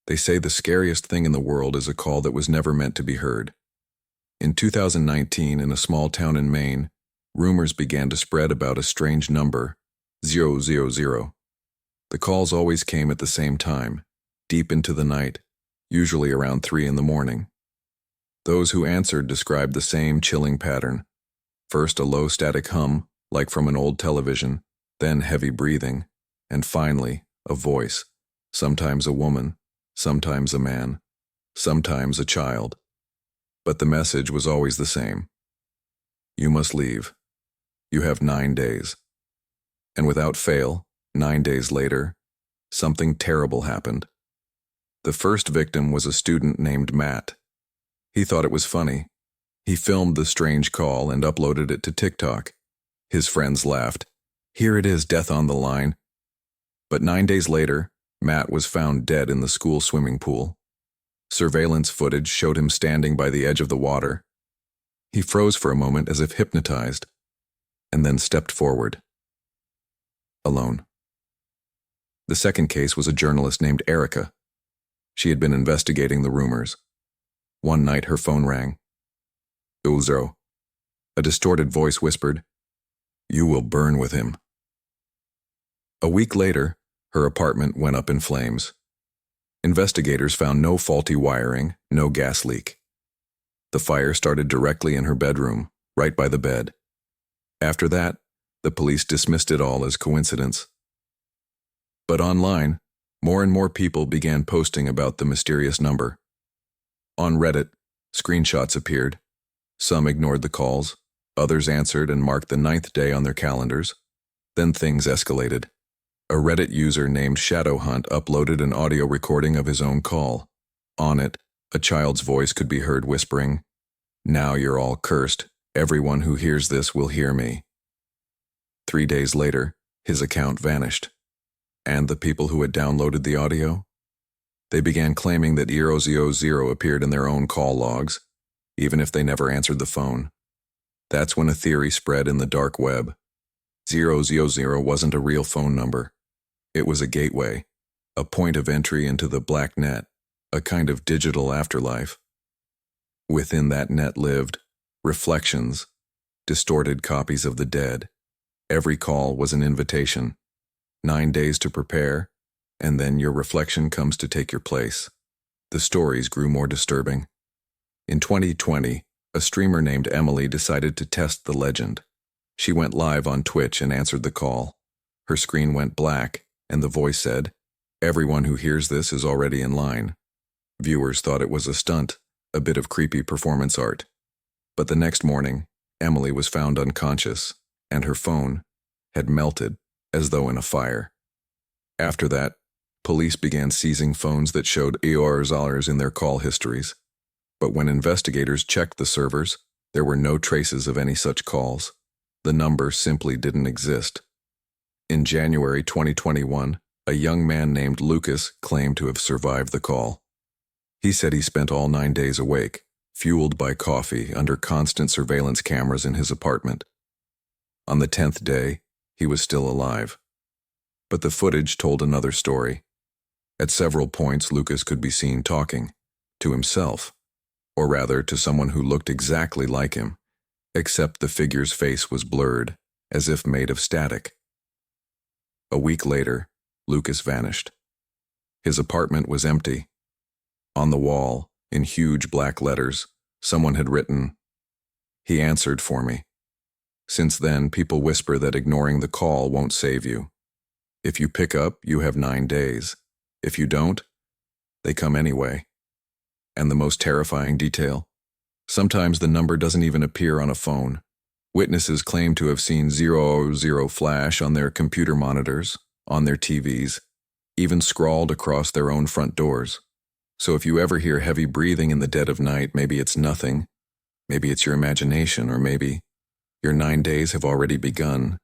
They say the scariest thing in the world is a call that was never meant to be heard. In 2019, in a small town in Maine, rumors began to spread about a strange number, 000. The calls always came at the same time, deep into the night, usually around 3 in the morning. Those who answered described the same chilling pattern. First a low static hum, like from an old television, then heavy breathing, and finally, a voice, sometimes a woman, sometimes a man, sometimes a child. But the message was always the same. You must leave. You have 9 days. And without fail, 9 days later, something terrible happened. The first victim was a student named Matt. He thought it was funny. He filmed the strange call and uploaded it to TikTok. His friends laughed. Here it is, death on the line. But 9 days later, Matt was found dead in the school swimming pool. Surveillance footage showed him standing by the edge of the water. He froze for a moment as if hypnotized, and then stepped forward. Alone. The second case was a journalist named Erica. She had been investigating the rumors. One night her phone rang. Ulzo. A distorted voice whispered, "You will burn with him." A week later, her apartment went up in flames. Investigators found no faulty wiring, no gas leak. The fire started directly in her bedroom, right by the bed. After that, the police dismissed it all as coincidence. But online, more and more people began posting about the mysterious number. On Reddit, screenshots appeared. Some ignored the calls, others answered and marked the 9th day on their calendars. Then things escalated. A Reddit user named Shadowhunt uploaded an audio recording of his own call. On it, a child's voice could be heard whispering, "Now you're all cursed. Everyone who hears this will hear me." 3 days later, his account vanished. And the people who had downloaded the audio? They began claiming that 000 appeared in their own call logs, even if they never answered the phone. That's when a theory spread in the dark web. 000 wasn't a real phone number. It was a gateway, a point of entry into the black net, a kind of digital afterlife. Within that net lived reflections, distorted copies of the dead. Every call was an invitation. 9 days to prepare, and then your reflection comes to take your place. The stories grew more disturbing. In 2020, a streamer named Emily decided to test the legend. She went live on Twitch and answered the call. Her screen went black, and the voice said, "Everyone who hears this is already in line." Viewers thought it was a stunt, a bit of creepy performance art. But the next morning, Emily was found unconscious, and her phone had melted as though in a fire. After that, police began seizing phones that showed EORs in their call histories. But when investigators checked the servers, there were no traces of any such calls. The number simply didn't exist. In January 2021, a young man named Lucas claimed to have survived the call. He said he spent all 9 days awake, fueled by coffee under constant surveillance cameras in his apartment. On the 10th day, he was still alive. But the footage told another story. At several points, Lucas could be seen talking to himself, or rather to someone who looked exactly like him, except the figure's face was blurred, as if made of static. A week later, Lucas vanished. His apartment was empty. On the wall, in huge black letters, someone had written, "He answered for me." Since then, people whisper that ignoring the call won't save you. If you pick up, you have 9 days. If you don't, they come anyway. And the most terrifying detail? Sometimes the number doesn't even appear on a phone. Witnesses claim to have seen 00 flash on their computer monitors, on their TVs, even scrawled across their own front doors. So if you ever hear heavy breathing in the dead of night, maybe it's nothing. Maybe it's your imagination, or maybe your 9 days have already begun,